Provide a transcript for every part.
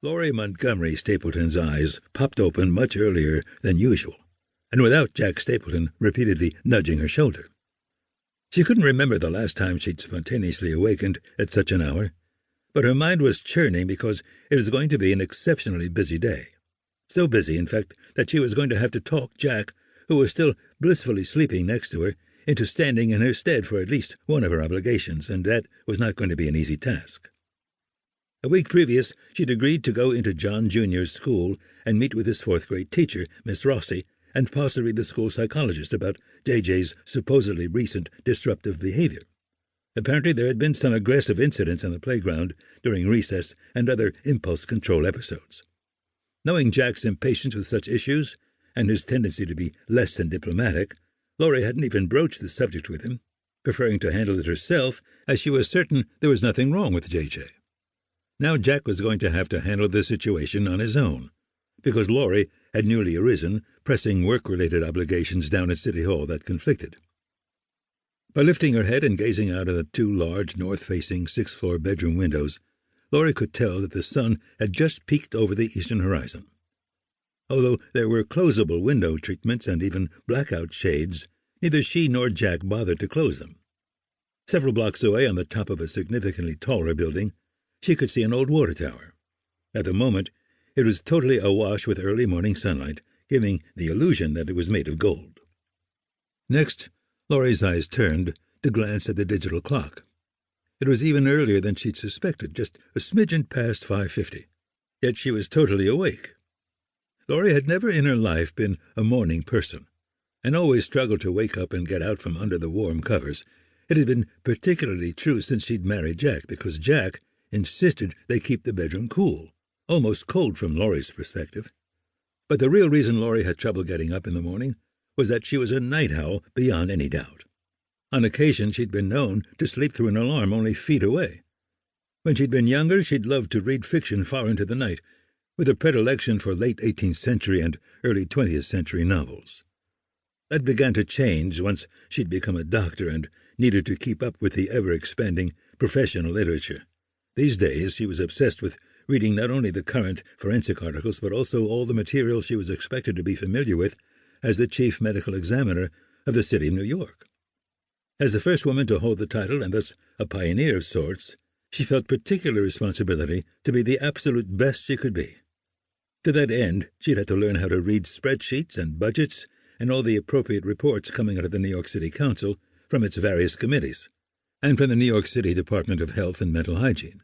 Laurie Montgomery Stapleton's eyes popped open much earlier than usual, and without Jack Stapleton repeatedly nudging her shoulder. She couldn't remember the last time she'd spontaneously awakened at such an hour, but her mind was churning because it was going to be an exceptionally busy day. So busy, in fact, that she was going to have to talk Jack, who was still blissfully sleeping next to her, into standing in her stead for at least one of her obligations, and that was not going to be an easy task. A week previous, she'd agreed to go into John Jr.'s school and meet with his fourth-grade teacher, Miss Rossi, and possibly the school psychologist about JJ's supposedly recent disruptive behavior. Apparently there had been some aggressive incidents on the playground during recess and other impulse control episodes. Knowing Jack's impatience with such issues, and his tendency to be less than diplomatic, Laurie hadn't even broached the subject with him, preferring to handle it herself, as she was certain there was nothing wrong with JJ. Now Jack was going to have to handle the situation on his own, because Laurie had newly arisen, pressing work-related obligations down at City Hall that conflicted. By lifting her head and gazing out of the two large north-facing sixth-floor bedroom windows, Laurie could tell that the sun had just peeked over the eastern horizon. Although there were closable window treatments and even blackout shades, neither she nor Jack bothered to close them. Several blocks away, on the top of a significantly taller building, she could see an old water tower. At the moment, it was totally awash with early morning sunlight, giving the illusion that it was made of gold. Next, Laurie's eyes turned to glance at the digital clock. It was even earlier than she'd suspected, just a smidgen past 5:50. Yet she was totally awake. Laurie had never in her life been a morning person, and always struggled to wake up and get out from under the warm covers. It had been particularly true since she'd married Jack, because Jack insisted they keep the bedroom cool, almost cold from Laurie's perspective. But the real reason Laurie had trouble getting up in the morning was that she was a night owl beyond any doubt. On occasion she'd been known to sleep through an alarm only feet away. When she'd been younger, she'd loved to read fiction far into the night, with a predilection for late 18th century and early 20th century novels. That began to change once she'd become a doctor and needed to keep up with the ever-expanding professional literature. These days she was obsessed with reading not only the current forensic articles but also all the material she was expected to be familiar with as the chief medical examiner of the city of New York. As the first woman to hold the title and thus a pioneer of sorts, she felt particular responsibility to be the absolute best she could be. To that end, she'd had to learn how to read spreadsheets and budgets and all the appropriate reports coming out of the New York City Council from its various committees, and from the New York City Department of Health and Mental Hygiene.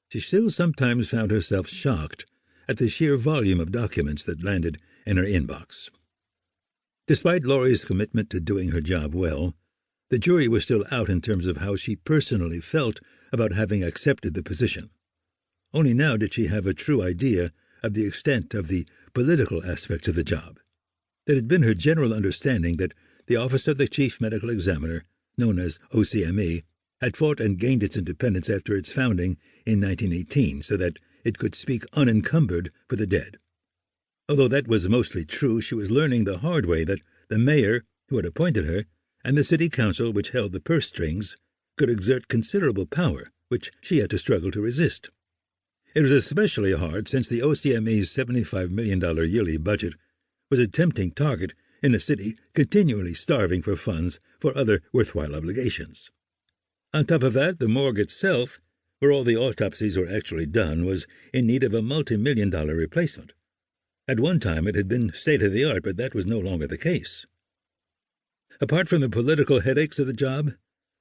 She still sometimes found herself shocked at the sheer volume of documents that landed in her inbox. Despite Laurie's commitment to doing her job well, the jury was still out in terms of how she personally felt about having accepted the position. Only now did she have a true idea of the extent of the political aspects of the job. It had been her general understanding that the office of the chief medical examiner, known as OCME, had fought and gained its independence after its founding in 1918 so that it could speak unencumbered for the dead. Although that was mostly true, she was learning the hard way that the mayor, who had appointed her, and the city council, which held the purse strings, could exert considerable power, which she had to struggle to resist. It was especially hard since the OCME's $75 million yearly budget was a tempting target in a city continually starving for funds for other worthwhile obligations. On top of that, the morgue itself, where all the autopsies were actually done, was in need of a multi-million-dollar replacement. At one time it had been state-of-the-art, but that was no longer the case. Apart from the political headaches of the job,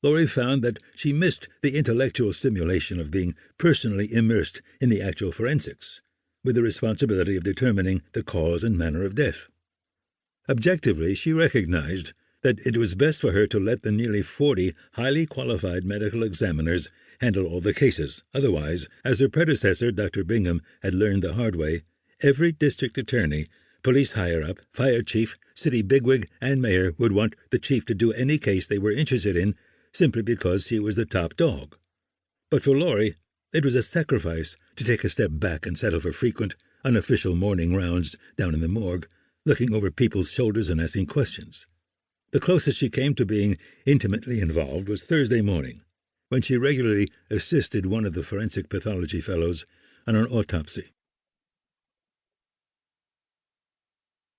Laurie found that she missed the intellectual stimulation of being personally immersed in the actual forensics, with the responsibility of determining the cause and manner of death. Objectively, she recognized that it was best for her to let the nearly 40 highly qualified medical examiners handle all the cases. Otherwise, as her predecessor, Dr. Bingham, had learned the hard way, every district attorney, police higher-up, fire chief, city bigwig, and mayor would want the chief to do any case they were interested in simply because he was the top dog. But for Laurie, it was a sacrifice to take a step back and settle for frequent, unofficial morning rounds down in the morgue, looking over people's shoulders and asking questions. The closest she came to being intimately involved was Thursday morning, when she regularly assisted one of the forensic pathology fellows on an autopsy.